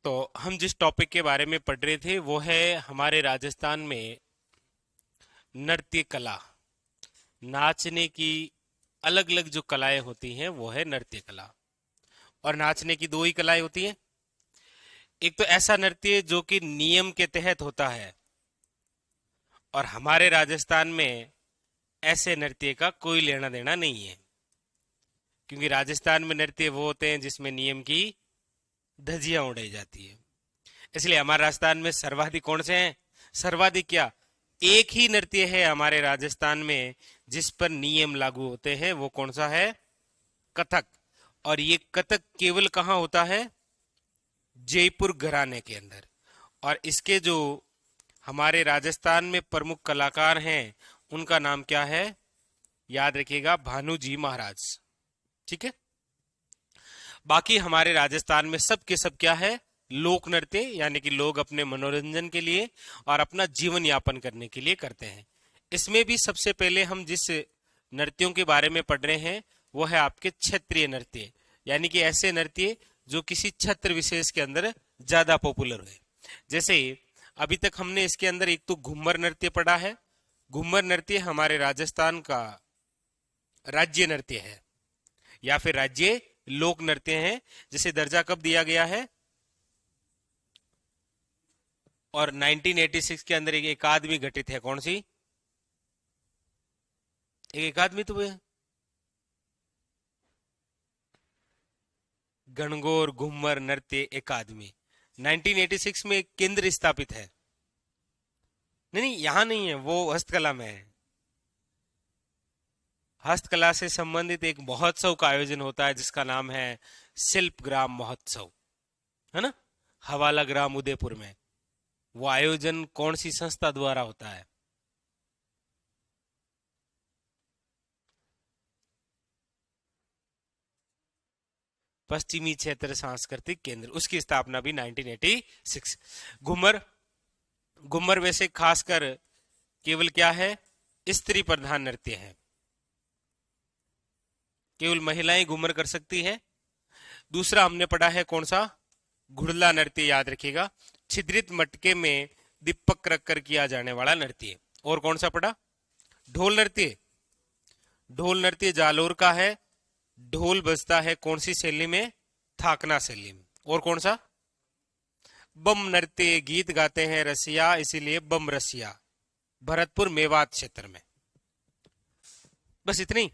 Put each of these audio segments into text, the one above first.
तो हम जिस टॉपिक के बारे में पढ़ रहे थे वो है हमारे राजस्थान में नृत्य कला। नाचने की अलग अलग जो कलाएं होती हैं वो है नृत्य कला। और नाचने की दो ही कलाएं होती हैं। एक तो ऐसा नृत्य जो कि नियम के तहत होता है, और हमारे राजस्थान में ऐसे नृत्य का कोई लेना देना नहीं है, क्योंकि राजस्थान में नृत्य वो होते हैं जिसमें नियम की धज्जियां उड़ाई जाती है। इसलिए हमारे राजस्थान में सर्वाधिक कौन से हैं? सर्वाधिक क्या, एक ही नृत्य है हमारे राजस्थान में जिस पर नियम लागू होते हैं, वो कौन सा है? कथक। और ये कथक केवल कहाँ होता है? जयपुर घराने के अंदर। और इसके जो हमारे राजस्थान में प्रमुख कलाकार हैं उनका नाम क्या है? याद रखिएगा, भानुजी महाराज। ठीक है। बाकी हमारे राजस्थान में सब के सब क्या है? लोक नृत्य, यानी कि लोग अपने मनोरंजन के लिए और अपना जीवन यापन करने के लिए करते हैं। इसमें भी सबसे पहले हम जिस नृत्यों के बारे में पढ़ रहे हैं वो है आपके क्षेत्रीय नृत्य, यानी कि ऐसे नृत्य जो किसी क्षेत्र विशेष के अंदर ज्यादा पॉपुलर हुए। जैसे अभी तक हमने इसके अंदर एक तो घूमर नृत्य पढ़ा है। घूमर नृत्य हमारे राजस्थान का राज्य नृत्य है या फिर राज्य लोक नृत्य है, जिसे दर्जा कब दिया गया है? और 1986 के अंदर एक अकादमी गठित है। कौन सी? एक अकादमी तो है, गणगौर घूमर नृत्य अकादमी। 1986 में एक केंद्र स्थापित है। नहीं, यहां नहीं है, वो हस्तकला में है। हस्तकला से संबंधित एक महोत्सव का आयोजन होता है जिसका नाम है शिल्प ग्राम महोत्सव, है ना, हवाला ग्राम उदयपुर में। वो आयोजन कौन सी संस्था द्वारा होता है? पश्चिमी क्षेत्र सांस्कृतिक केंद्र, उसकी स्थापना भी 1986। घूमर, घूमर वैसे खासकर केवल क्या है? स्त्री प्रधान नृत्य है, केवल महिलाएं घूमर कर सकती है। दूसरा हमने पढ़ा है कौन सा? घुड़ला नृत्य। याद रखिएगा, छिद्रित मटके में दीपक रखकर किया जाने वाला नृत्य। और कौन सा पढ़ा? ढोल नृत्य। ढोल नृत्य जालोर का है। ढोल बजता है कौन सी शैली में? थाकना शैली में। और कौन सा? बम नृत्य, गीत गाते हैं रसिया, इसीलिए बम रसिया, भरतपुर मेवात क्षेत्र में। बस इतनी।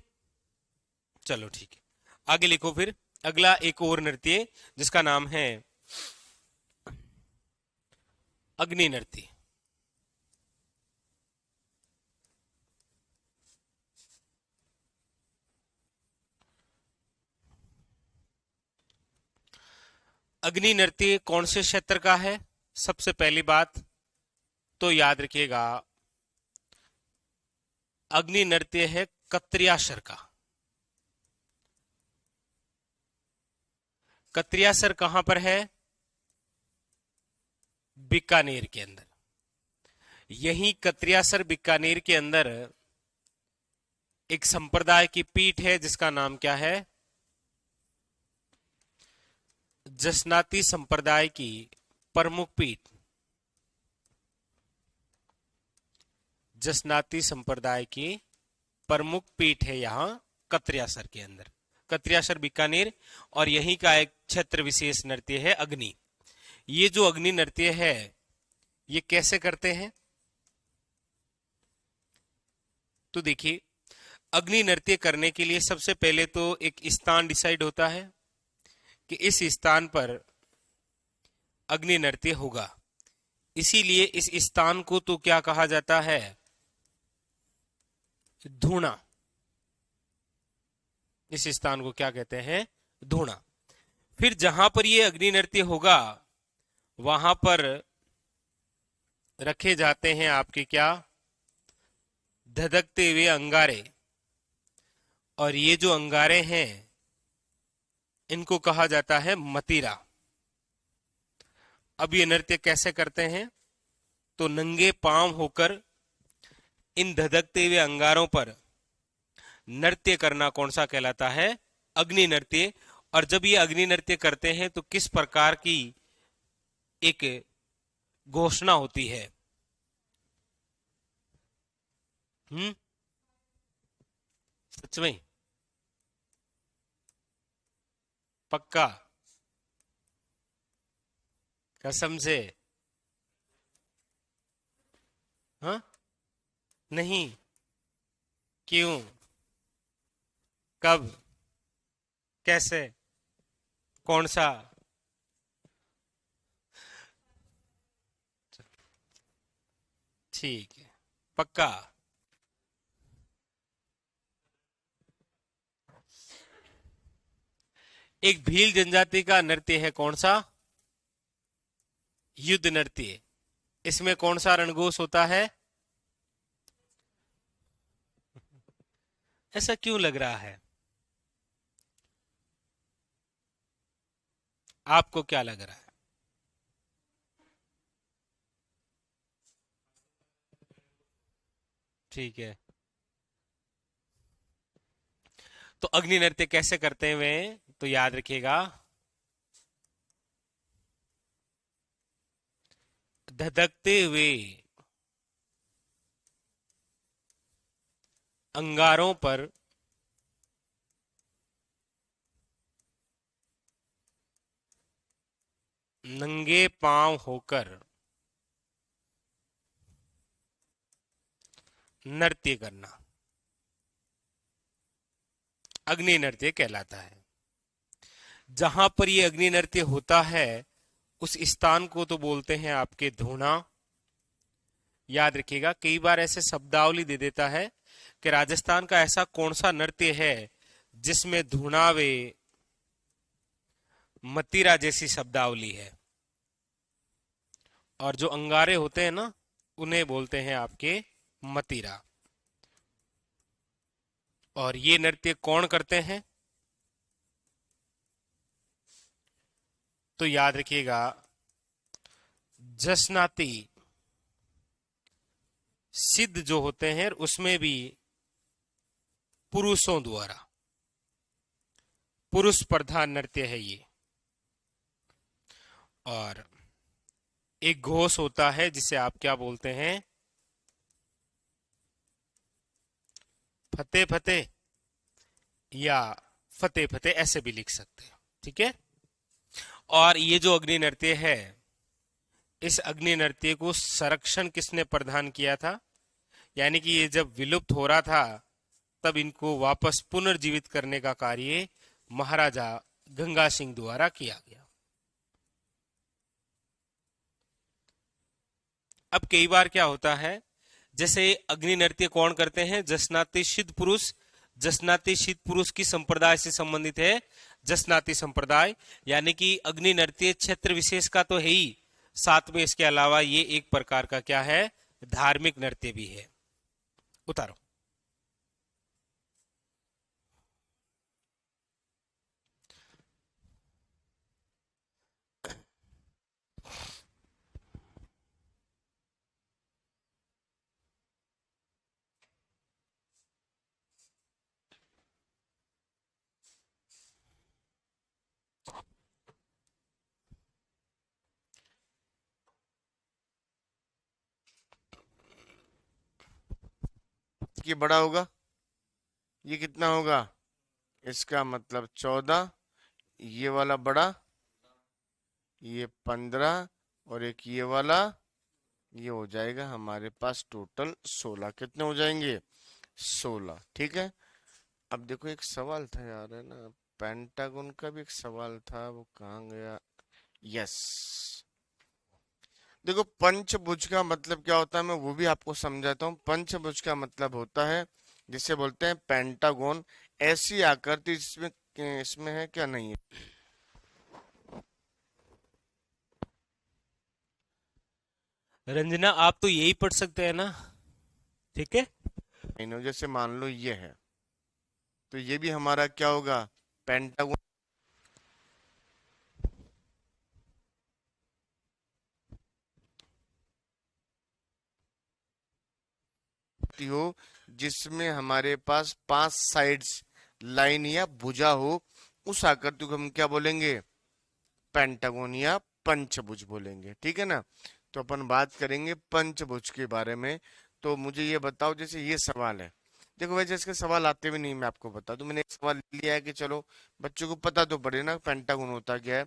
चलो ठीक है, आगे लिखो फिर। अगला एक और नृत्य जिसका नाम है अग्नि नृत्य। अग्नि नृत्य कौन से क्षेत्र का है? सबसे पहली बात तो याद रखिएगा, अग्नि नृत्य है कत्रियासर का। कत्रियासर कहां पर है? बीकानेर के अंदर। यही कत्रियासर बीकानेर के अंदर एक संप्रदाय की पीठ है जिसका नाम क्या है? जसनाती संप्रदाय की प्रमुख पीठ। जसनाती संप्रदाय की प्रमुख पीठ है यहां कत्रियासर के अंदर, कत्रियासर बीकानेर। और यहीं का एक क्षेत्र विशेष नृत्य है अग्नि। ये जो अग्नि नृत्य है ये कैसे करते हैं? तो देखिए, अग्नि नृत्य करने के लिए सबसे पहले तो एक स्थान डिसाइड होता है कि इस स्थान पर अग्नि नृत्य होगा। इसीलिए इस स्थान को तो क्या कहा जाता है? धूणा। इस स्थान को क्या कहते हैं? धूणा। फिर जहां पर ये अग्नि नृत्य होगा वहां पर रखे जाते हैं आपके क्या? धधकते हुए अंगारे। और ये जो अंगारे हैं इनको कहा जाता है मतीरा। अब ये नृत्य कैसे करते हैं? तो नंगे पांव होकर इन धधकते हुए अंगारों पर नृत्य करना कौन सा कहलाता है? अग्नि नृत्य। और जब ये अग्नि नृत्य करते हैं तो किस प्रकार की एक घोषणा होती है। हम्म। सच में? पक्का? कसम से? हाँ? नहीं? क्यों? कब? कैसे? कौन सा? ठीक है। पक्का? एक भील जनजाति का नृत्य है, कौन सा? युद्ध नृत्य। इसमें कौन सा रणघोष होता है? ऐसा क्यों लग रहा है? आपको क्या लग रहा है? ठीक है। तो अग्नि नृत्य कैसे करते हैं वे? तो याद रखिएगा, धधकते हुए अंगारों पर नंगे पांव होकर नृत्य करना अग्नि नृत्य कहलाता है। जहां पर ये अग्नि नृत्य होता है उस स्थान को तो बोलते हैं आपके धूना। याद रखिएगा, कई बार ऐसे शब्दावली दे देता है कि राजस्थान का ऐसा कौन सा नृत्य है जिसमें धुनावे मतीरा जैसी शब्दावली है। और जो अंगारे होते हैं ना, उन्हें बोलते हैं आपके मतीरा। और ये नृत्य कौन करते हैं? तो याद रखिएगा, जसनाती सिद्ध जो होते हैं उसमें भी पुरुषों द्वारा, पुरुष प्रधान नृत्य है ये। और एक घोष होता है जिसे आप क्या बोलते हैं? फतेह फतेह या फतेह फतेह, ऐसे भी लिख सकते हैं। ठीक है। और ये जो अग्नि नृत्य है, इस अग्नि नृत्य को संरक्षण किसने प्रदान किया था? यानी कि ये जब विलुप्त हो रहा था तब इनको वापस पुनर्जीवित करने का कार्य महाराजा गंगा सिंह द्वारा किया गया। अब कई बार क्या होता है, जैसे अग्नि नृत्य कौन करते हैं? जसनाती सिद्ध पुरुष। जसनाती सिद्ध पुरुष की संप्रदाय से संबंधित है जसनाती संप्रदाय। यानी कि अग्नि नृत्य क्षेत्र विशेष का तो है ही, साथ में इसके अलावा ये एक प्रकार का क्या है? धार्मिक नृत्य भी है। उतारो। ये बड़ा होगा, ये कितना होगा? इसका मतलब 14, ये वाला बड़ा, ये 15, और एक ये वाला, ये हो जाएगा हमारे पास टोटल 16। कितने हो जाएंगे? 16। ठीक है। अब देखो एक सवाल था यार, है ना, पेंटागन का भी एक सवाल था, वो कहाँ गया? यस। देखो पंचभुज का मतलब क्या होता है, मैं वो भी आपको समझाता हूँ। पंचभुज का मतलब होता है, जिसे बोलते हैं पेंटागन, ऐसी आकृति जिसमें, इसमें है क्या, नहीं है? रंजना, आप तो यही पढ़ सकते हैं ना? ठीक है। नहीं नहीं, जैसे मान लो ये है, तो ये भी हमारा क्या होगा? पेंटागन हो, जिसमें हमारे पास 5 साइड्स लाइन या भुजा हो, उस आकृति को हम क्या बोलेंगे? पेंटागन या पंचभुज बोलेंगे, ठीक है ना। तो अपन बात करेंगे पंचभुज के बारे में। तो मुझे ये बताओ, जैसे ये सवाल है, देखो वैसे इसके सवाल आते भी नहीं, मैं आपको बता दूं, मैंने एक सवाल लिया है कि चलो बच्चों को पता तो पड़े ना पेंटागन होता क्या है।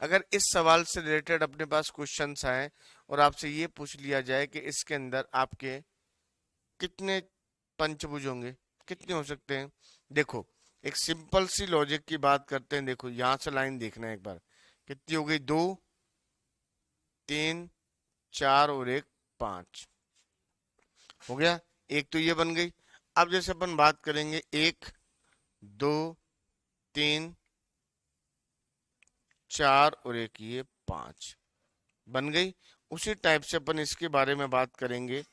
अगर इस सवाल से रिलेटेड अपने पास क्वेश्चंस आए और आपसे ये पूछ लिया जाए कि इसके अंदर आपके कितने पंचभुज होंगे, कितने हो सकते हैं, देखो एक सिंपल सी लॉजिक की बात करते हैं। देखो यहां से लाइन देखना है एक बार, कितनी हो गई, 2, 3, 4 और एक 5, हो गया। एक तो ये बन गई। अब जैसे अपन बात करेंगे 1, 2, 3, 4 और एक ये 5, बन गई। उसी टाइप से अपन इसके बारे में बात करेंगे।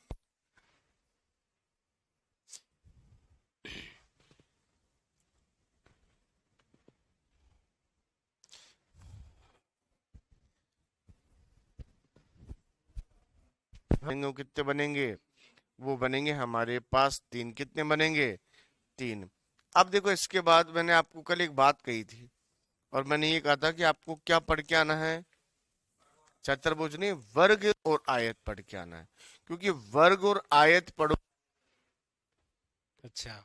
वो कितने बनेंगे, वो बनेंगे हमारे पास 3, कितने बनेंगे, 3। अब देखो इसके बाद मैंने आपको कल एक बात कही थी, और मैंने ये कहा था कि आपको क्या पढ़ के आना है, चतुर्भुज नहीं, वर्ग और आयत पढ़ के आना है। क्योंकि वर्ग और आयत पढ़ो, अच्छा,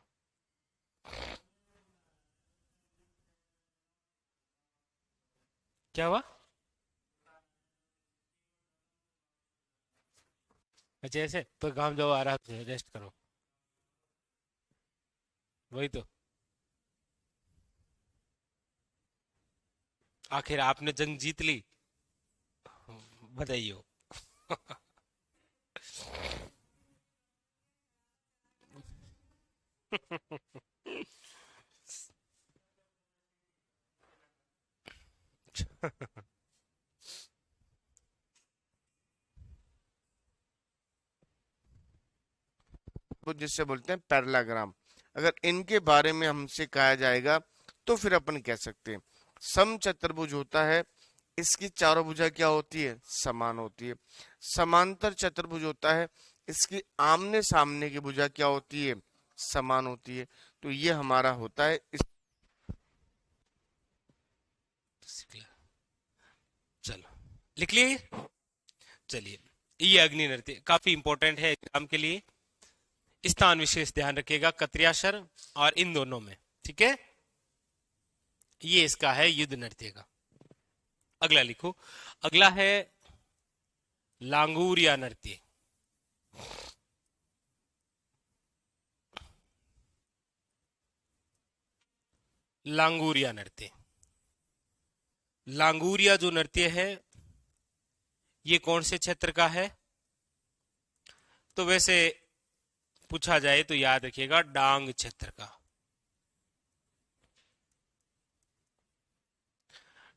क्या हुआ? अच्छा ऐसे तो काम जाओ, आराम से रेस्ट करो। वही तो, आखिर आपने जंग जीत ली, बधाई हो। वो जिससे बोलते हैं पैरेललोग्राम, अगर इनके बारे में हमसे कहा जाएगा तो फिर अपन कह सकते हैं समचतुर्भुज होता है, इसकी चारों भुजा क्या होती है, समान होती है। समांतर चतुर्भुज होता है, इसकी आमने सामने की भुजा क्या होती है, समान होती है। तो ये हमारा होता है चलो लिख लिए। चलिए, ये अग्नि नृत्य काफी इंपॉर्टेंट है एग्जाम के लिए। स्थान विशेष ध्यान रखिएगा कत्रियाशर और इन दोनों में, ठीक है। ये इसका है युद्ध नृत्य का। अगला लिखो, अगला है लांगूरिया नृत्य। लांगूरिया नृत्य, लांगूरिया जो नृत्य है ये कौन से क्षेत्र का है? तो वैसे पूछा जाए तो याद रखिएगा डांग क्षेत्र का।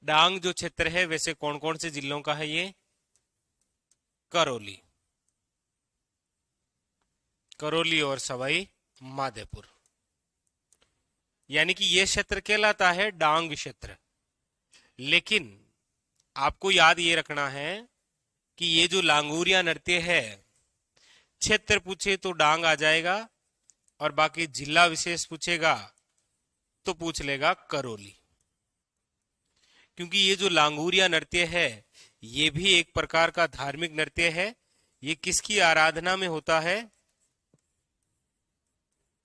डांग जो क्षेत्र है वैसे कौन कौन से जिलों का है ये? करौली, करौली और सवाई माधोपुर, यानी कि ये क्षेत्र कहलाता है डांग क्षेत्र। लेकिन आपको याद ये रखना है कि ये जो लांगूरिया नृत्य है, क्षेत्र पूछे तो डांग आ जाएगा, और बाकी जिला विशेष पूछेगा तो पूछ लेगा करौली। क्योंकि ये जो लांगूरिया नृत्य है ये भी एक प्रकार का धार्मिक नृत्य है। ये किसकी आराधना में होता है?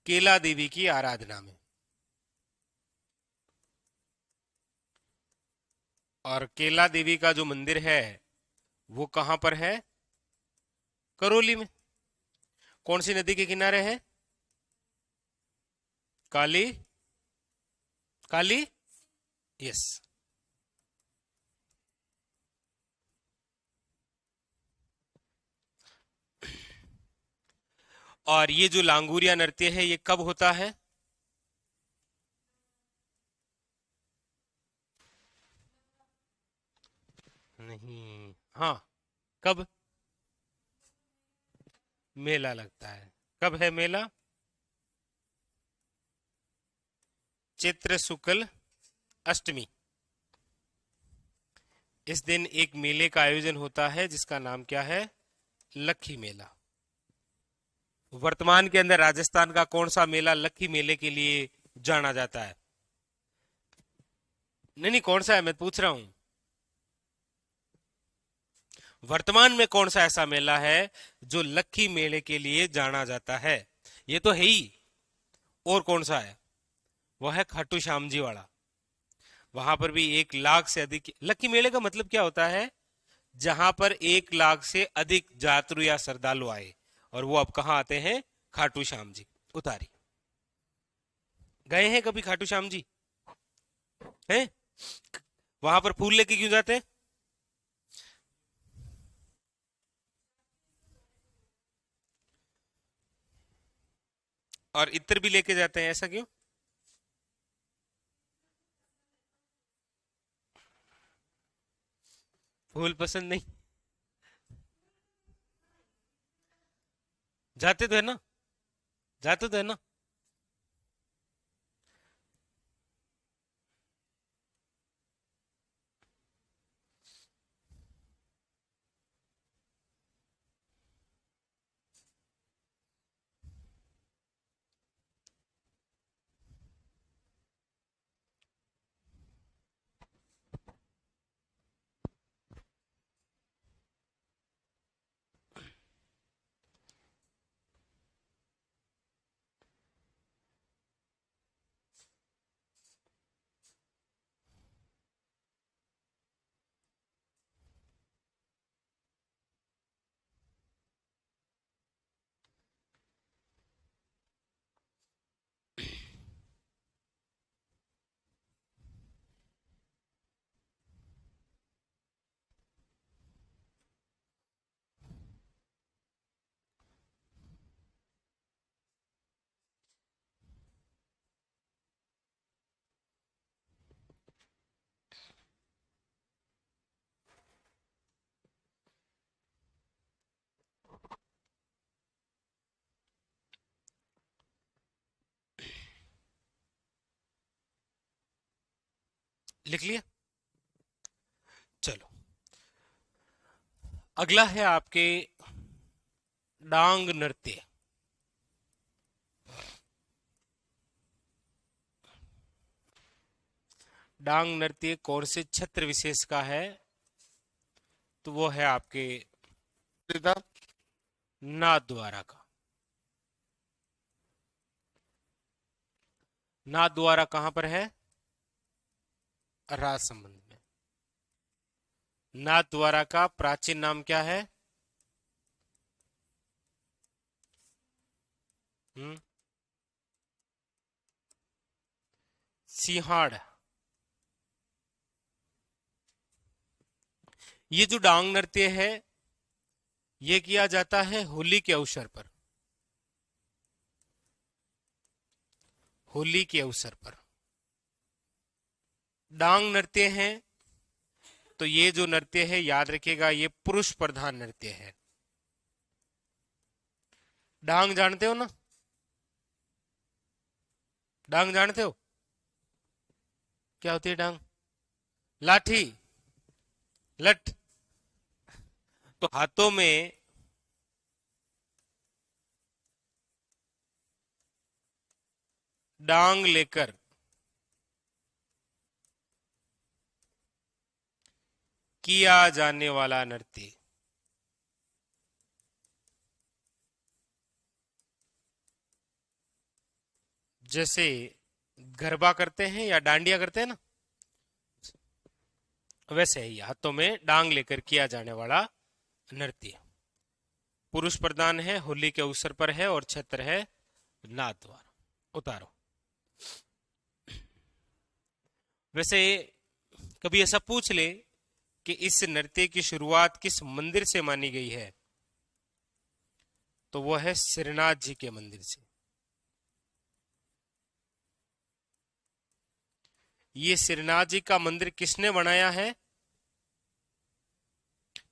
केला देवी की आराधना में। और केला देवी का जो मंदिर है वो कहां पर है? करौली में। कौन सी नदी के किनारे है? काली, काली, यस। और ये जो लांगूरिया नृत्य है ये कब होता है? नहीं, हाँ, कब मेला लगता है? कब है मेला? चैत्र शुक्ल अष्टमी। इस दिन एक मेले का आयोजन होता है जिसका नाम क्या है? लक्खी मेला। वर्तमान के अंदर राजस्थान का कौन सा मेला लक्खी मेले के लिए जाना जाता है? नहीं नहीं, कौन सा है मैं पूछ रहा हूं। वर्तमान में कौन सा ऐसा मेला है जो लक्की मेले के लिए जाना जाता है? ये तो है ही। और कौन सा है? वह है खाटू श्याम जी वाला। वहां पर भी 1 लाख से अधिक लक्की मेले का मतलब क्या होता है? जहां पर 1 लाख से अधिक यात्रु या श्रद्धालु आए। और वो अब कहाँ आते हैं? खाटू श्याम जी उतारी। गए हैं कभी खाटू श्याम जी? हैं? वहां पर फूल लेके क्यों जाते हैं? और इत्र भी लेके जाते हैं, ऐसा क्यों? फूल पसंद नहीं? जाते तो है ना? जाते तो है ना? लिख लिया? चलो, अगला है आपके डांग नृत्य। डांग नृत्य कौन से छत्र विशेष का है? तो वो है आपके सीधा। नाथद्वारा का। नाथद्वारा कहां पर है? राजसमंद में। नाथद्वारा का प्राचीन नाम क्या है? हम्म सिंहाड़। ये जो डांग नृत्य है, ये किया जाता है होली के अवसर पर। होली के अवसर पर डांग नृत्य है। तो ये जो नृत्य है, याद रखिएगा, ये पुरुष प्रधान नृत्य है। डांग जानते हो ना? डांग जानते हो? क्या होती है डांग? लाठी, लठ। तो हाथों में डांग लेकर किया जाने वाला नृत्य। जैसे गरबा करते हैं या डांडिया करते हैं ना, वैसे ही हाथों में डांग लेकर किया जाने वाला नृत्य। पुरुष प्रधान है, होली के अवसर पर है, और छत्र है नाथ द्वारा। उतारो। वैसे कभी ऐसा पूछ ले कि इस नृत्य की शुरुआत किस मंदिर से मानी गई है, तो वो है श्रीनाथ जी के मंदिर से। ये श्रीनाथ जी का मंदिर किसने बनाया है?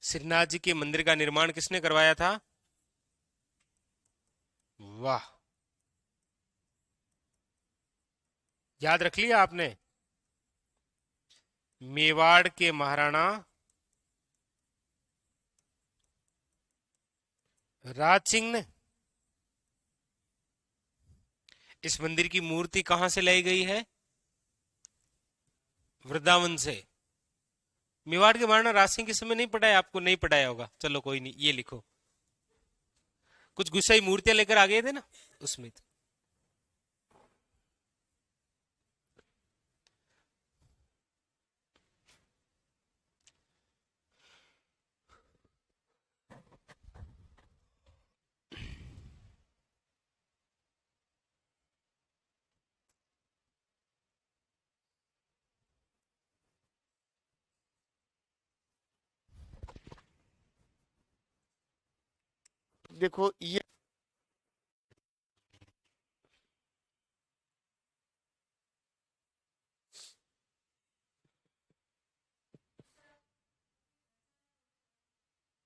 श्रीनाथ जी के मंदिर का निर्माण किसने करवाया था? वाह, याद रख लिया आपने। मेवाड़ के महाराणा राज सिंह ने। इस मंदिर की मूर्ति कहां से लाई गई है? वृंदावन से। मेवाड़ के महाराणा राज सिंह के समय नहीं पढ़ाया आपको? नहीं पढ़ाया होगा, चलो कोई नहीं, ये लिखो। कुछ गुस्साई मूर्तियां लेकर आ गए थे ना उसमें तो। देखो ये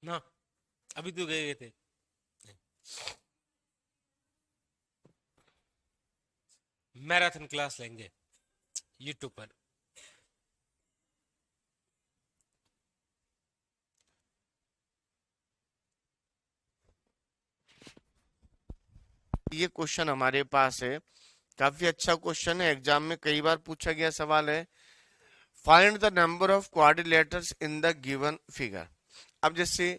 ना, अभी तो गए थे मैराथन क्लास लेंगे यूट्यूब पर। क्वेश्चन हमारे पास है, काफी अच्छा क्वेश्चन है, एग्जाम में कई बार पूछा गया सवाल है। Find the number of quadrilaterals in the given figure. अब जैसे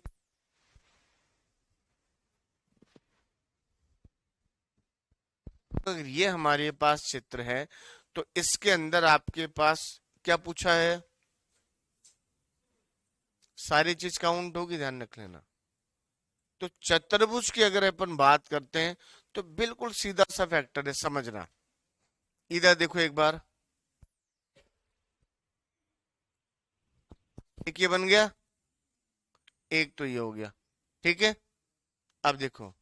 अगर ये हमारे पास चित्र है तो इसके अंदर आपके पास क्या पूछा है, सारी चीज काउंट होगी, ध्यान रख लेना। तो चतुर्भुज की अगर अपन बात करते हैं तो बिल्कुल सीधा सा फैक्टर है, समझना। इधर देखो एक बार, एक ये बन गया, एक तो ये हो गया, ठीक है। अब देखो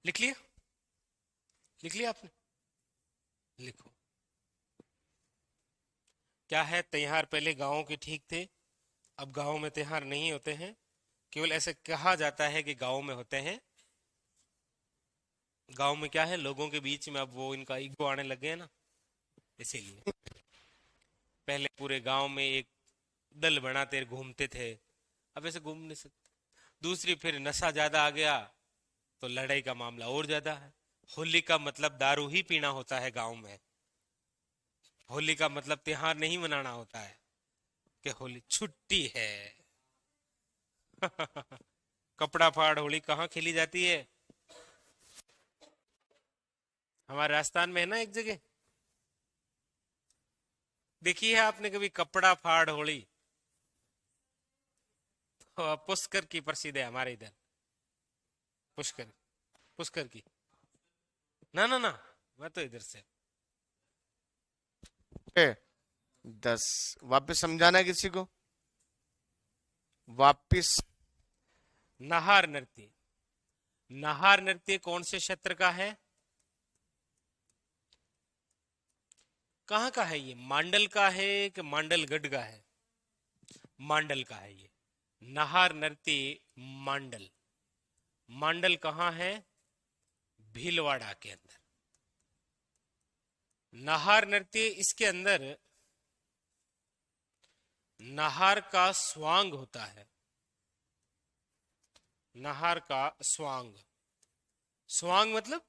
लिख लिया? लिख लिया आपने? लिखो। क्या है, त्योहार पहले गांवों के ठीक थे, अब गांवों में त्योहार नहीं होते हैं। केवल ऐसे कहा जाता है कि गांव में होते हैं। गांव में क्या है, लोगों के बीच में अब वो इनका ईगो आने लगे हैं ना, इसीलिए। पहले पूरे गांव में एक दल बनाते घूमते थे, अब ऐसे घूम नहीं सकते। दूसरी, फिर नशा ज्यादा आ गया तो लड़ाई का मामला और ज्यादा है। होली का मतलब दारू ही पीना होता है गांव में। होली का मतलब त्योहार नहीं मनाना होता है कि होली छुट्टी है। कपड़ा फाड़ होली कहाँ खेली जाती है? हमारे राजस्थान में है ना एक जगह, देखी है आपने कभी कपड़ा फाड़ होली? तो पुष्कर की प्रसिद्ध है हमारे इधर। पुष्कर, पुष्कर की। ना ना ना, मैं तो इधर से। 10, वापस समझाना है किसी को, वापिस। नाहार नृत्य। नाहार नृत्य कौन से क्षेत्र का है? कहाँ का है ये? मांडल का है कि मांडलगढ़ का है? मांडल का है ये। नाहार नृत्य मांडल। मांडल कहाँ है? भीलवाड़ा के अंदर। नाहार नृत्य, इसके अंदर नाहार का स्वांग होता है। नाहार का स्वांग। स्वांग मतलब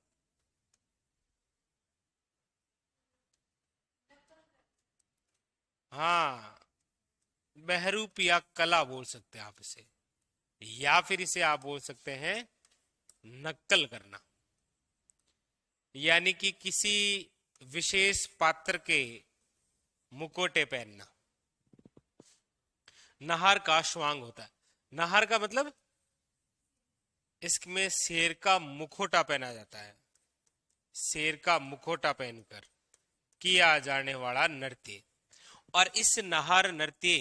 हाँ, बहरूपिया कला बोल सकते हैं आप इसे, या फिर इसे आप बोल सकते हैं नक्कल करना, यानी कि किसी विशेष पात्र के मुकोटे पहनना। नाहार का स्वांग होता है। नाहार का मतलब इसमें शेर का मुखोटा पहना जाता है। शेर का मुखोटा पहनकर किया जाने वाला नृत्य। और इस नाहार नृत्य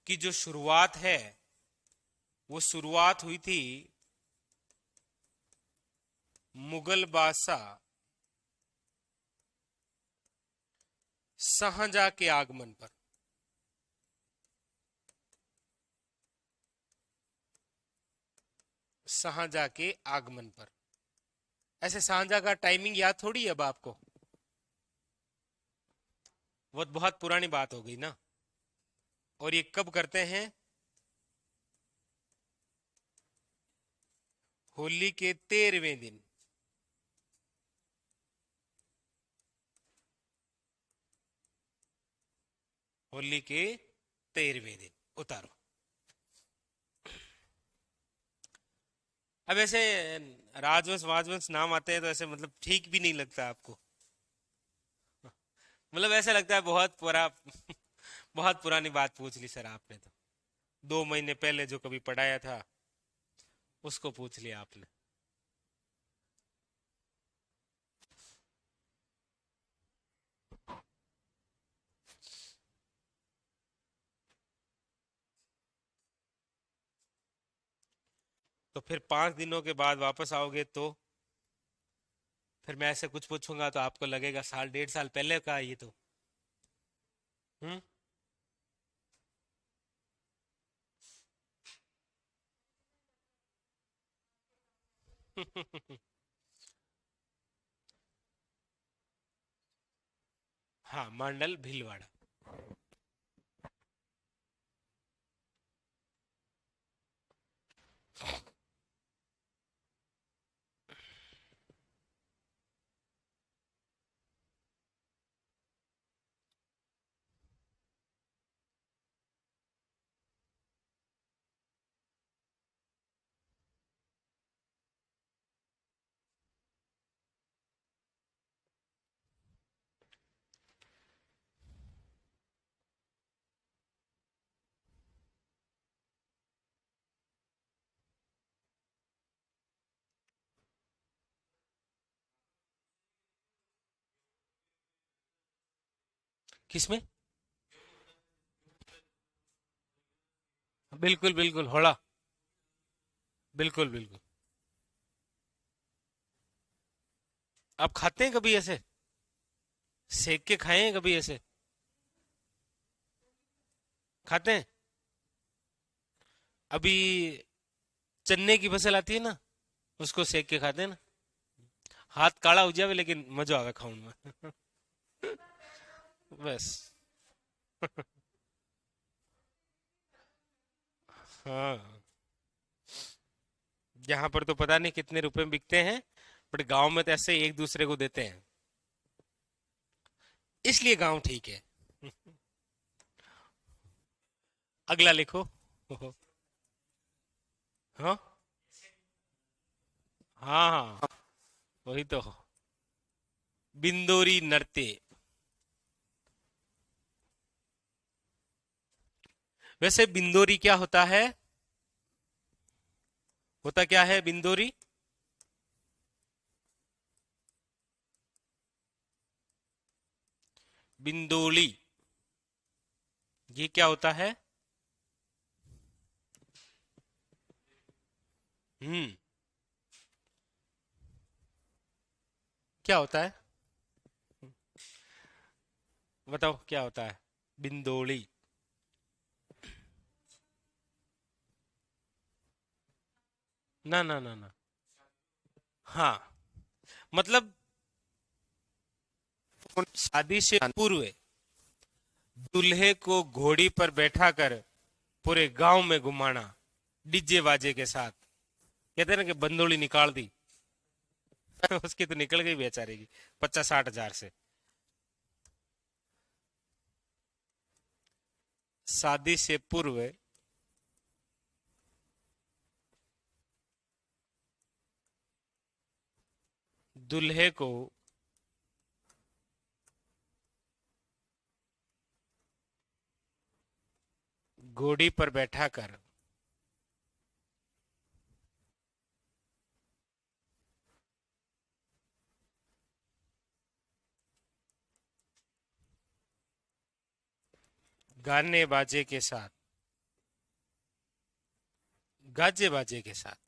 की जो शुरुआत है, वो शुरुआत हुई थी मुगल बादशाह शाहजहां के आगमन पर। शाहजहां के आगमन पर। ऐसे शाहजहां का टाइमिंग याद थोड़ी है अब आपको, वो बहुत पुरानी बात हो गई ना। और ये कब करते हैं? होली के 13वें दिन। होली के 13वें दिन उतारो। अब ऐसे राजवंश वाजवंश नाम आते हैं तो ऐसे मतलब ठीक भी नहीं लगता आपको? मतलब ऐसा लगता है बहुत बहुत पुरानी बात पूछ ली सर आपने तो। 2 महीने पहले जो कभी पढ़ाया था उसको पूछ लिया आपने। तो फिर 5 दिनों के बाद वापस आओगे तो फिर मैं ऐसे कुछ पूछूंगा तो आपको लगेगा साल 1.5 साल पहले का है ये तो। हम्म। हाँ, मंडल भीलवाड़ा। किसमें? बिल्कुल बिल्कुल होड़ा। बिल्कुल बिल्कुल। आप खाते हैं कभी ऐसे? सेक के खाए हैं कभी ऐसे? खाते हैं? अभी चने की फसल आती है ना, उसको सेक के खाते हैं ना। हाथ काला हो जावे लेकिन मजा आवे खाने में। बस। हाँ। यहाँ पर तो पता नहीं कितने रुपए में बिकते हैं, बट गांव में तो ऐसे एक दूसरे को देते हैं, इसलिए गांव ठीक है। अगला लिखो। हाँ हाँ हाँ, वही तो। बिंदोरी नृत्य। वैसे बिंदोरी क्या होता है? होता क्या है बिंदोरी? बिंदोली, ये क्या होता है? हम्म। क्या होता है? बताओ क्या होता है बिंदोली? ना ना ना ना। हाँ, मतलब शादी से पूर्व दूल्हे को घोड़ी पर बैठाकर पूरे गांव में घुमाना, डीजे बाजे के साथ। कहते हैं ना कि बंदोली निकाल दी। उसकी तो निकल गई बेचारे की 50-60 हजार से। शादी से पूर्व दूल्हे को घोड़ी पर बैठाकर गाने बाजे के साथ, गाजे बाजे के साथ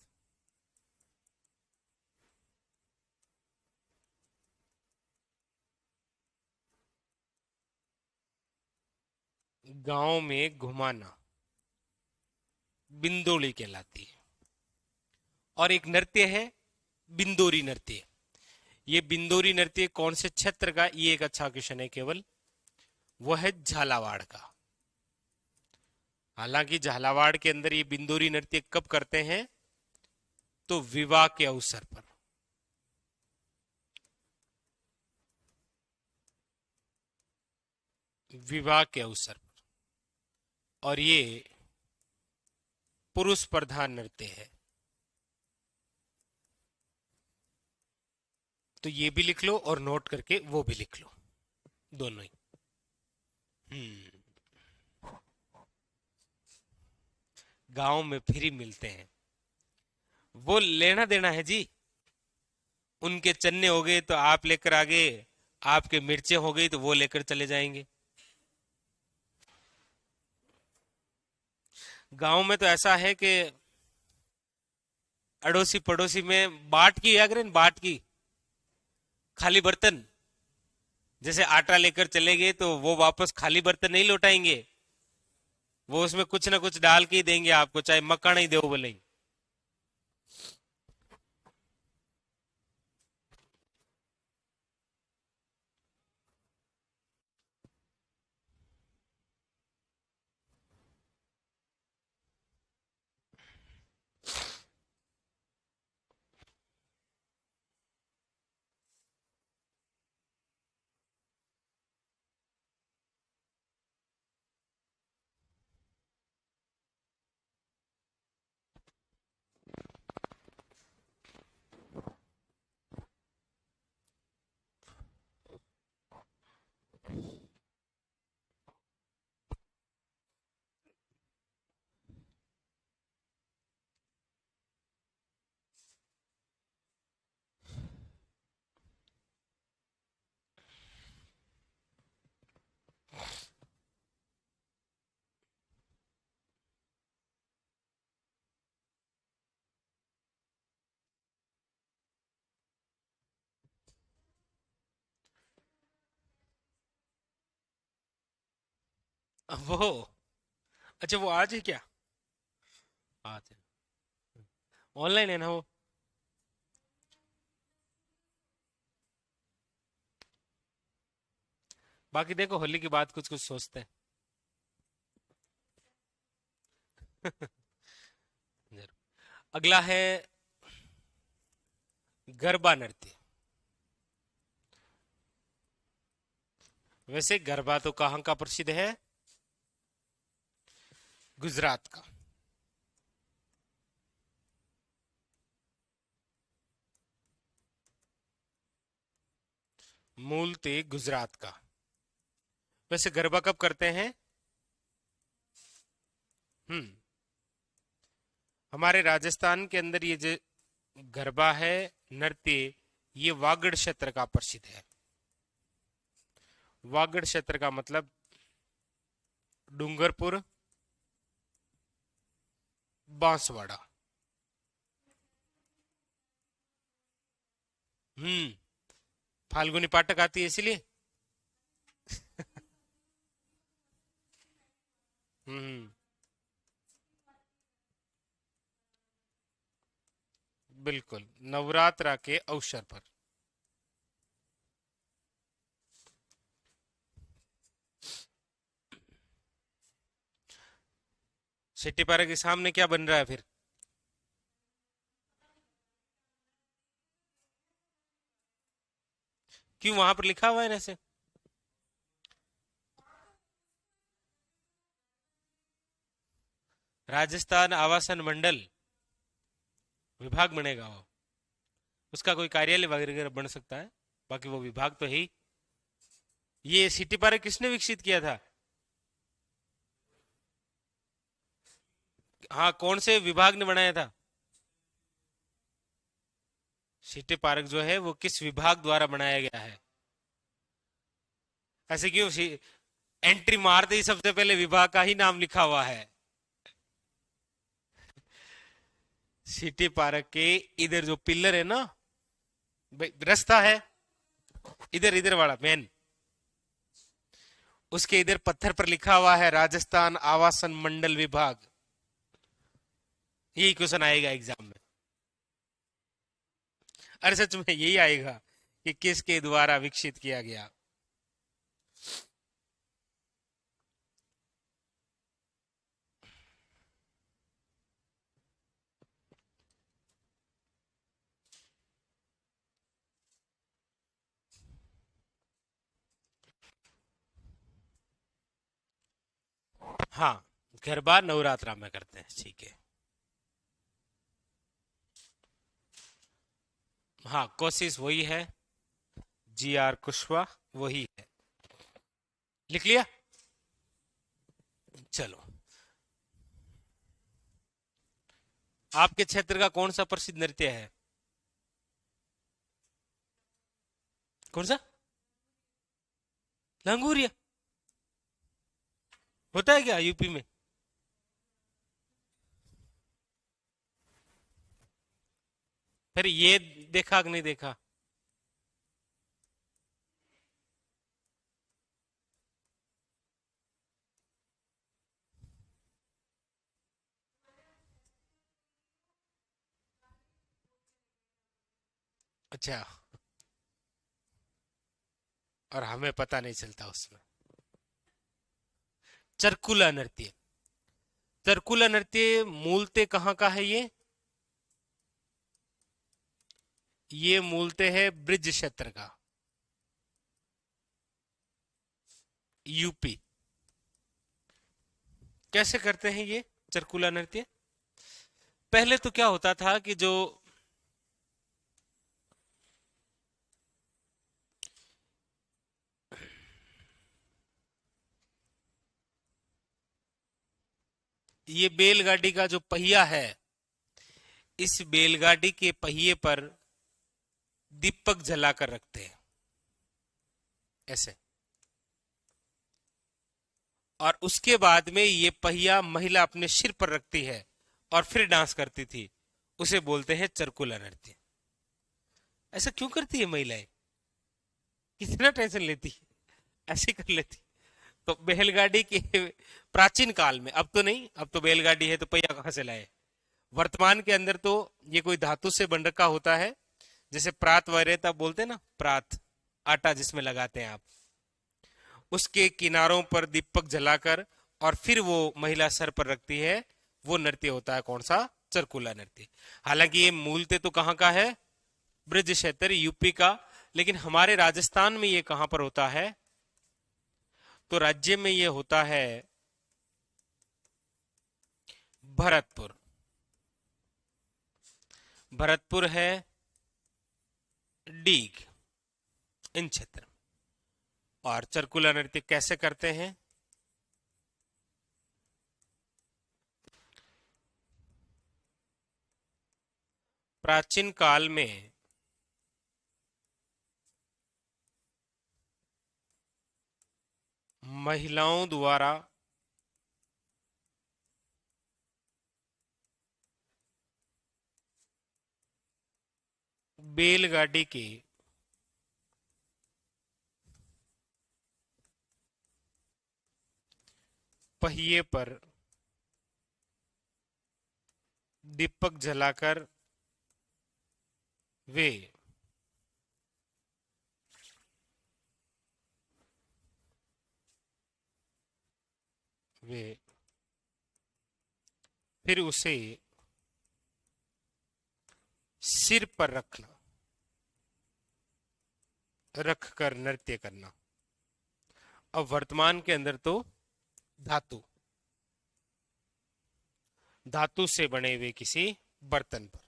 गांव में घुमाना बिंदोली कहलाती है। और एक नृत्य है बिंदोरी नृत्य। ये बिंदोरी नृत्य कौन से क्षेत्र का, ये एक अच्छा क्वेश्चन है केवल। वो है झालावाड़ का। हालांकि झालावाड़ के अंदर ये बिंदोरी नृत्य कब करते हैं? तो विवाह के अवसर पर। विवाह के अवसर पर। और ये पुरुष प्रधान नृत्य है। तो ये भी लिख लो और नोट करके वो भी लिख लो, दोनों ही। हम्म। गांव में फ्री मिलते हैं, वो लेना देना है जी। उनके चन्ने हो गए तो आप लेकर आ गए, आपके मिर्चें हो गई तो वो लेकर चले जाएंगे। गांव में तो ऐसा है कि अड़ोसी पड़ोसी में बाट की या करें, बाट की खाली बर्तन। जैसे आटा लेकर चले गए तो वो वापस खाली बर्तन नहीं लौटाएंगे, वो उसमें कुछ ना कुछ डाल के ही देंगे आपको, चाहे मक्खन ही दो बोले। वो अच्छा, वो आज है क्या? आज है, ऑनलाइन है ना वो? बाकी देखो, होली की बात कुछ कुछ सोचते हैं। जरूर। अगला है गरबा नृत्य। वैसे गरबा तो कहाँ का प्रसिद्ध है? गुजरात का। मूलते गुजरात का। वैसे गरबा कब करते हैं? हम्म। हमारे राजस्थान के अंदर ये जो गरबा है, नृत्य, ये वागड़ क्षेत्र का प्रसिद्ध है। वागड़ क्षेत्र का मतलब डूंगरपुर, बांसवाड़ा। हम्म। फाल्गुनी पाठक आती है इसीलिए। हम्म। बिल्कुल, नवरात्रा के अवसर पर। सिटी पार्क के सामने क्या बन रहा है फिर? क्यों, वहां पर लिखा हुआ है ना ऐसे? राजस्थान आवासन मंडल विभाग बनेगा वो, उसका कोई कार्यालय वगैरह बन सकता है, बाकी वो विभाग तो है ही। ये सिटी पार्क किसने विकसित किया था? हाँ, कौन से विभाग ने बनाया था? सिटी पार्क जो है वो किस विभाग द्वारा बनाया गया है? ऐसे क्यों एंट्री मारते ही सबसे पहले विभाग का ही नाम लिखा हुआ है? सिटी पार्क के इधर जो पिलर है ना, रास्ता है, इधर इधर वाला मेन, उसके इधर पत्थर पर लिखा हुआ है राजस्थान आवासन मंडल विभाग। यही क्वेश्चन आएगा एग्जाम में। अरे सच में यही आएगा कि किसके द्वारा विकसित किया गया। हाँ, गरबा नवरात्रा में करते हैं, ठीक है। हाँ, कोशिश वही है, GR कुशवाहा वही है। लिख लिया। चलो, आपके क्षेत्र का कौन सा प्रसिद्ध नृत्य है? कौन सा? लंगूरिया होता है क्या यूपी में? फिर ये देखा कि नहीं देखा? अच्छा, और हमें पता नहीं चलता उसमें। चरकुला नृत्य, चरकुला नृत्य मूलतः कहाँ का है ये मूलतः है ब्रिज क्षेत्र का, यूपी। कैसे करते हैं ये चरकुला नृत्य? पहले तो क्या होता था कि जो ये बैलगाड़ी का जो पहिया है, इस बैलगाड़ी के पहिए पर दीपक जलाकर रखते हैं ऐसे, और उसके बाद में ये पहिया महिला अपने सिर पर रखती है और फिर डांस करती थी। उसे बोलते हैं चरकुला नृत्य। ऐसा क्यों करती है महिलाएं? कितना टेंशन लेती है, ऐसे कर लेती। तो बैलगाड़ी के प्राचीन काल में, अब तो नहीं, अब तो बैलगाड़ी है तो पहिया कहां से लाए। वर्तमान के अंदर तो ये कोई धातु से बन रखा होता है, जैसे प्रात वगैरह बोलते हैं ना, प्रात, आटा जिसमें लगाते हैं आप, उसके किनारों पर दीपक जलाकर और फिर वो महिला सर पर रखती है। वो नृत्य होता है कौन सा? चरकुला नृत्य। हालांकि ये मूलतः तो कहाँ का है? ब्रज क्षेत्र, यूपी का। लेकिन हमारे राजस्थान में ये कहां पर होता है? तो राज्य में ये होता है भरतपुर। भरतपुर है, डीग, इन क्षेत्र। और चरकुला नृत्य कैसे करते हैं? प्राचीन काल में महिलाओं द्वारा बैलगाड़ी के पहिए पर दीपक जलाकर वे वे फिर उसे सिर पर रख कर नृत्य करना। अब वर्तमान के अंदर तो धातु धातु से बने हुए किसी बर्तन पर,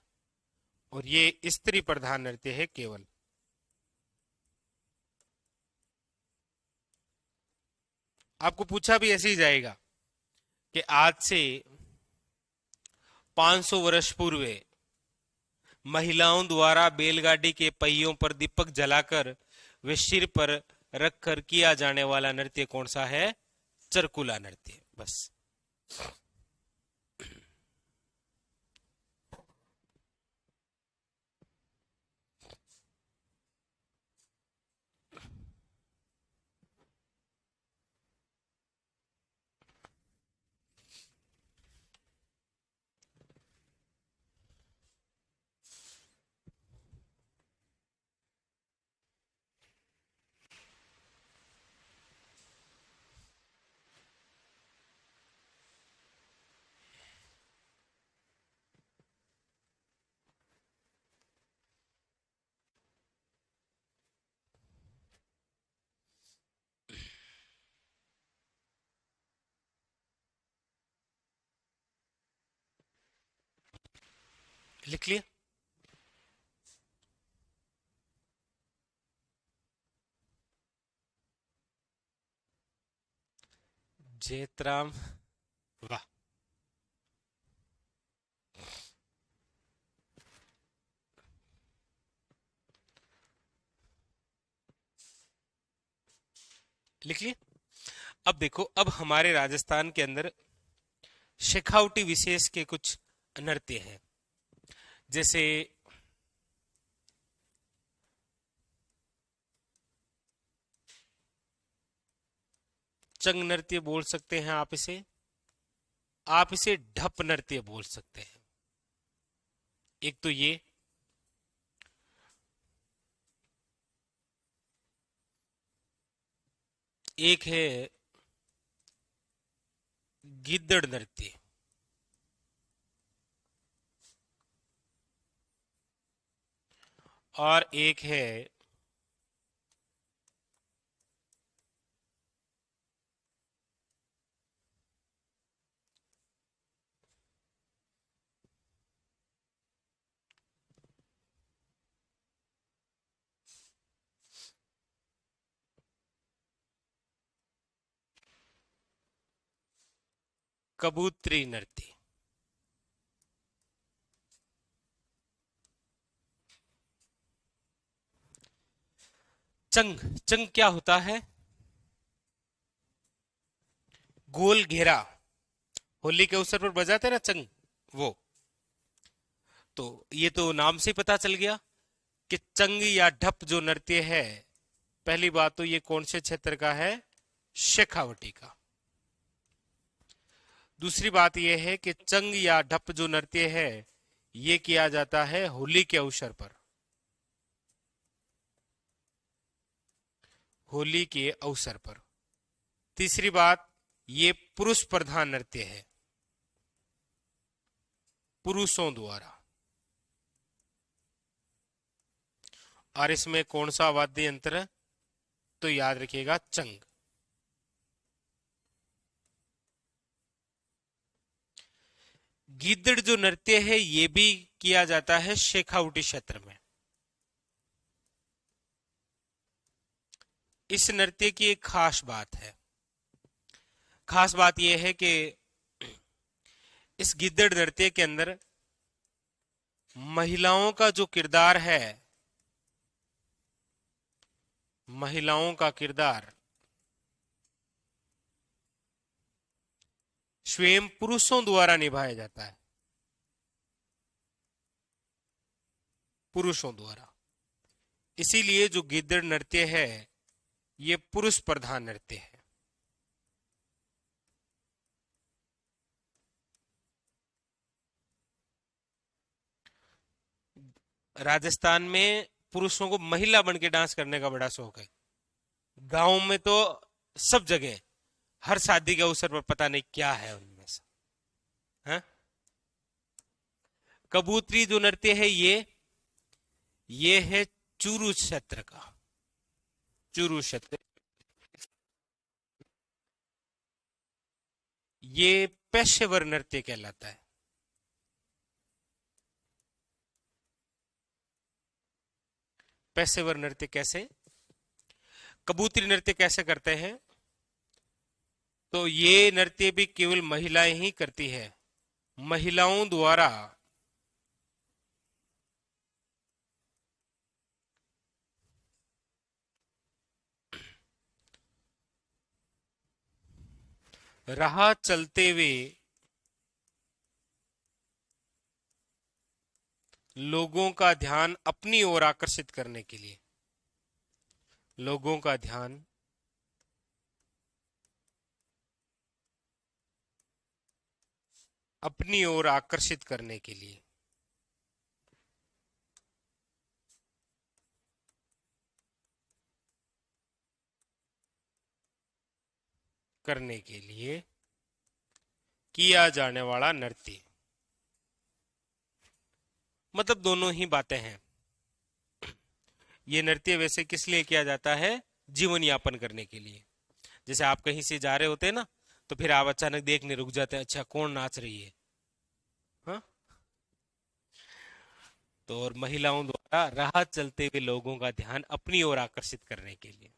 और ये स्त्री प्रधान नृत्य है केवल। आपको पूछा भी ऐसे ही जाएगा कि आज से 500 वर्ष पूर्व महिलाओं द्वारा बैलगाड़ी के पहियों पर दीपक जलाकर वे सिर पर रखकर किया जाने वाला नृत्य कौन सा है? चरकुला नृत्य। बस। लिख लिए? जेतराम, वाह। लिख लिए? अब देखो, अब हमारे राजस्थान के अंदर शेखावटी विशेष के कुछ नृत्य हैं। जैसे चंग नृत्य बोल सकते हैं आप इसे ढप नृत्य बोल सकते हैं। एक तो ये, एक है गिद्दड़ नृत्य, और एक है कबूतरी नृत्य। चंग, चंग क्या होता है? गोल घेरा, होली के अवसर पर बजाते ना चंग, वो। तो ये तो नाम से पता चल गया कि चंग या ढप जो नृत्य है, पहली बात तो ये कौन से क्षेत्र का है? शेखावटी का। दूसरी बात यह है कि चंग या ढप जो नृत्य है, ये किया जाता है होली के अवसर पर, होली के अवसर पर। तीसरी बात, ये पुरुष प्रधान नृत्य है, पुरुषों द्वारा। और इसमें कौन सा वाद्य यंत्र? तो याद रखिएगा, चंग। गीदड़ जो नृत्य है, ये भी किया जाता है शेखावटी क्षेत्र में। इस नृत्य की एक खास बात है, खास बात यह है कि इस गिद्दड़ नृत्य के अंदर महिलाओं का जो किरदार है, महिलाओं का किरदार स्वयं पुरुषों द्वारा निभाया जाता है, पुरुषों द्वारा। इसीलिए जो गिद्दड़ नृत्य है, ये पुरुष प्रधान नृत्य है। राजस्थान में पुरुषों को महिला बन के डांस करने का बड़ा शौक है। गांव में तो सब जगह, हर शादी के अवसर पर पता नहीं क्या है उनमें से, है? कबूतरी जो नृत्य है, ये है चूरू क्षेत्र का, चूरू क्षेत्र। ये पेशेवर नृत्य कहलाता है। पेशेवर नृत्य कैसे? कबूतरी नृत्य कैसे करते हैं? तो ये नृत्य भी केवल महिलाएं ही करती है, महिलाओं द्वारा राह चलते हुए लोगों का ध्यान अपनी ओर आकर्षित करने के लिए, लोगों का ध्यान अपनी ओर आकर्षित करने के लिए, करने के लिए किया जाने वाला नृत्य। मतलब दोनों ही बातें हैं। ये नृत्य वैसे किस लिए किया जाता है? जीवन यापन करने के लिए। जैसे आप कहीं से जा रहे होते हैं ना, तो फिर आप अचानक देखने रुक जाते हैं, अच्छा कौन नाच रही है, हाँ? तो और महिलाओं द्वारा राह चलते हुए लोगों का ध्यान अपनी ओर आकर्षित करने के लिए।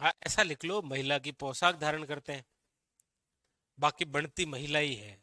हाँ, ऐसा लिख लो, महिला की पोशाक धारण करते हैं, बाकी बढ़ती महिला ही है।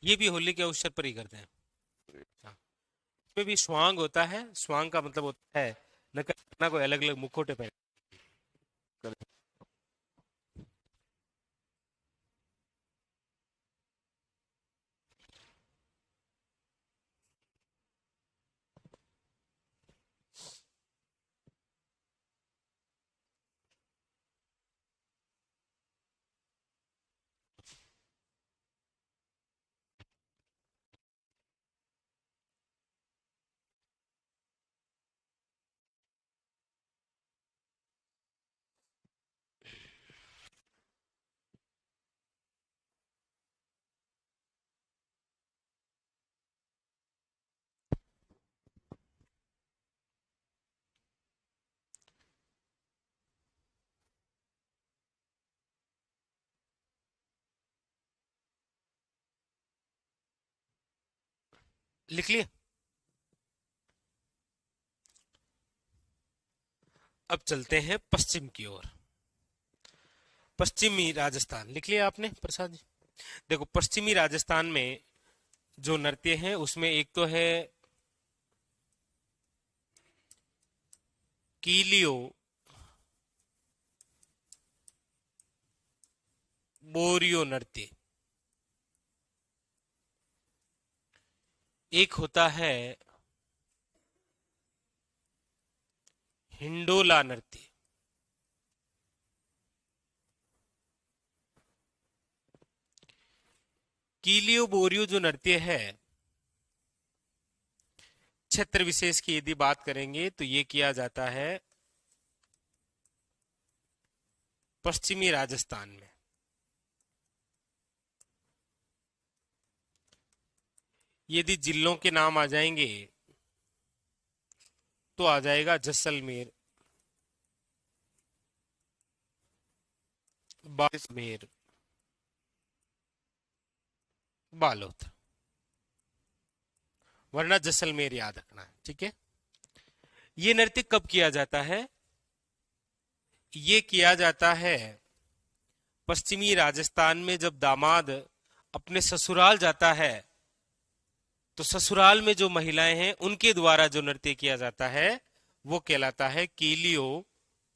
ये भी होली के अवसर पर ही करते हैं। हाँ, इसमें भी स्वांग होता है। स्वांग का मतलब होता है नकन्या को अलग अलग मुखौटे पहन। लिख लिया। अब चलते हैं पश्चिम की ओर। पश्चिमी राजस्थान लिख लिया आपने प्रसाद जी? देखो, पश्चिमी राजस्थान में जो नृत्य है उसमें एक तो है कीलियो बोरियो नृत्य, एक होता है हिंडोला नृत्य। कीलियो बोरियो जो नृत्य है, क्षेत्र विशेष की यदि बात करेंगे तो ये किया जाता है पश्चिमी राजस्थान में। यदि जिलों के नाम आ जाएंगे तो आ जाएगा जैसलमेर, बाड़मेर, बालोद, वरना जैसलमेर याद रखना है, ठीक है। ये नृत्य कब किया जाता है? ये किया जाता है पश्चिमी राजस्थान में जब दामाद अपने ससुराल जाता है तो ससुराल में जो महिलाएं हैं उनके द्वारा जो नृत्य किया जाता है वो कहलाता है कीलियो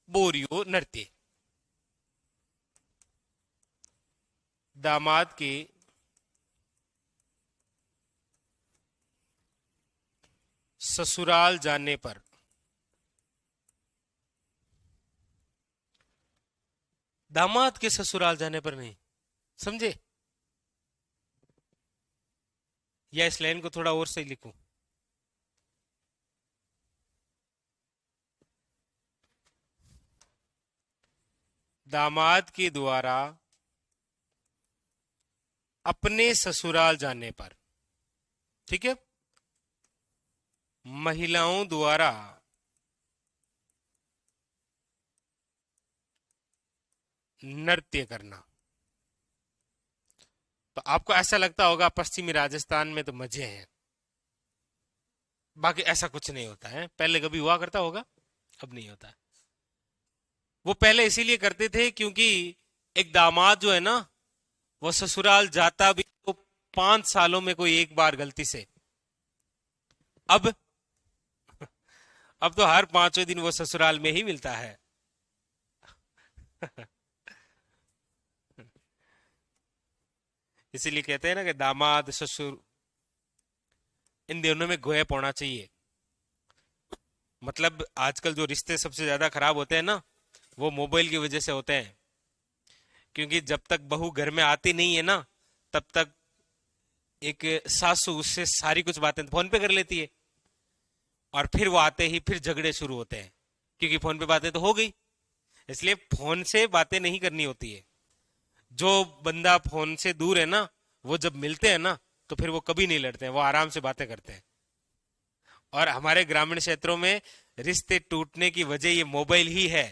बोरियो नृत्य। दामाद के ससुराल जाने पर, दामाद के ससुराल जाने पर नहीं, समझे? या इस लाइन को थोड़ा और सही लिखूं? दामाद के द्वारा अपने ससुराल जाने पर, ठीक है, महिलाओं द्वारा नृत्य करना। तो आपको ऐसा लगता होगा पश्चिमी राजस्थान में तो मजे हैं, बाकी ऐसा कुछ नहीं होता है। पहले कभी हुआ करता होगा, अब नहीं होता है। वो पहले इसीलिए करते थे क्योंकि एक दामाद जो है ना, वो ससुराल जाता भी तो 5 सालों में कोई एक बार गलती से। अब अब तो हर 5वें दिन वो ससुराल में ही मिलता है। इसीलिए कहते हैं ना कि दामाद ससुर इन दोनों में गैप होना चाहिए। मतलब आजकल जो रिश्ते सबसे ज्यादा खराब होते हैं ना, वो मोबाइल की वजह से होते हैं। क्योंकि जब तक बहू घर में आती नहीं है ना, तब तक एक सासू उससे सारी कुछ बातें फोन पे कर लेती है, और फिर वो आते ही फिर झगड़े शुरू होते हैं, क्योंकि फोन पे बातें तो हो गई। इसलिए फोन से बातें नहीं करनी होती है। जो बंदा फोन से दूर है ना, वो जब मिलते हैं ना, तो फिर वो कभी नहीं लड़ते हैं, वो आराम से बातें करते हैं। और हमारे ग्रामीण क्षेत्रों में रिश्ते टूटने की वजह ये मोबाइल ही है।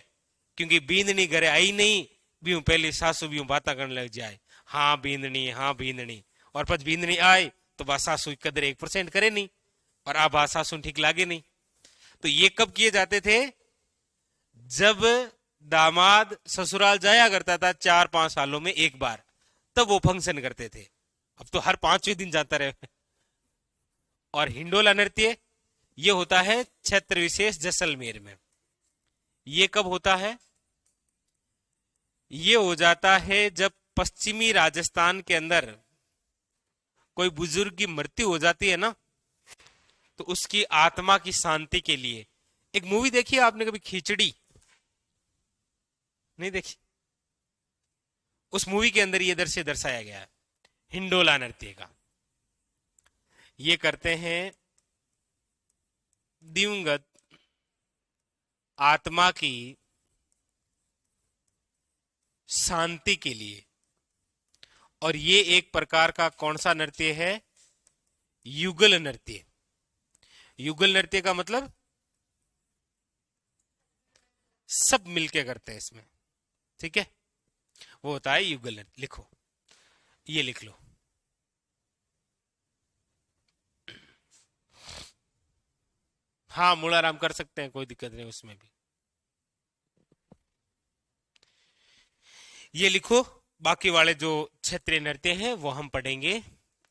क्योंकि बींदनी घरे आई नहीं, भी पहले सासू भी बातें करने लग जाए, हाँ बींदनी, हाँ बींदनी। और पच बींदनी आए तो बस सासू कदर 1% करे नहीं, और अब सासू ठीक लागे नहीं। तो ये कब किए जाते थे? जब दामाद ससुराल जाया करता था 4-5 सालों में एक बार, तब वो फंक्शन करते थे। अब तो हर 5वें दिन जाता रहे। और हिंडोला नृत्य ये होता है क्षेत्र विशेष जैसलमेर में। ये कब होता है? ये हो जाता है जब पश्चिमी राजस्थान के अंदर कोई बुजुर्ग की मृत्यु हो जाती है ना, तो उसकी आत्मा की शांति के लिए। एक मूवी देखी है आपने कभी, खिचड़ी? नहीं देखी? उस मूवी के अंदर ये दृश्य दर्शाया गया है हिंडोला नृत्य का। ये करते हैं दिवंगत आत्मा की शांति के लिए। और ये एक प्रकार का कौन सा नृत्य है? युगल नृत्य। युगल नृत्य का मतलब सब मिलके करते हैं इसमें, ठीक है? वो होता है युगल नृत्य। लिखो, ये लिख लो। हाँ, मूलाराम कर सकते हैं, कोई दिक्कत नहीं उसमें भी। ये लिखो। बाकी वाले जो क्षेत्रीय नृत्य हैं वो हम पढ़ेंगे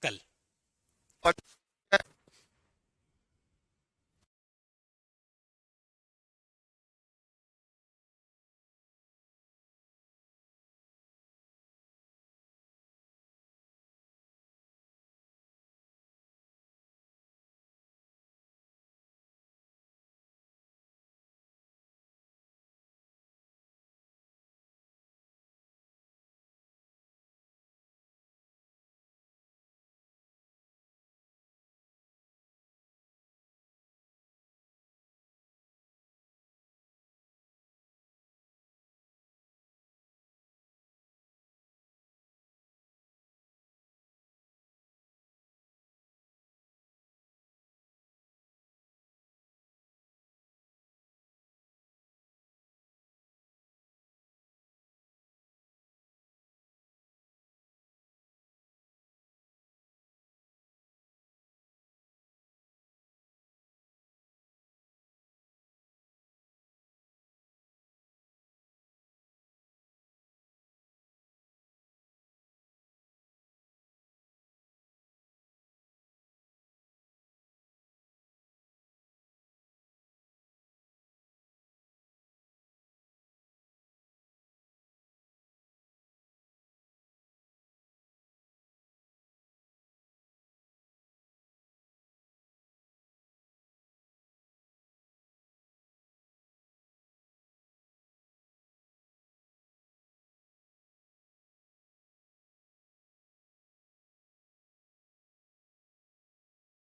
कल।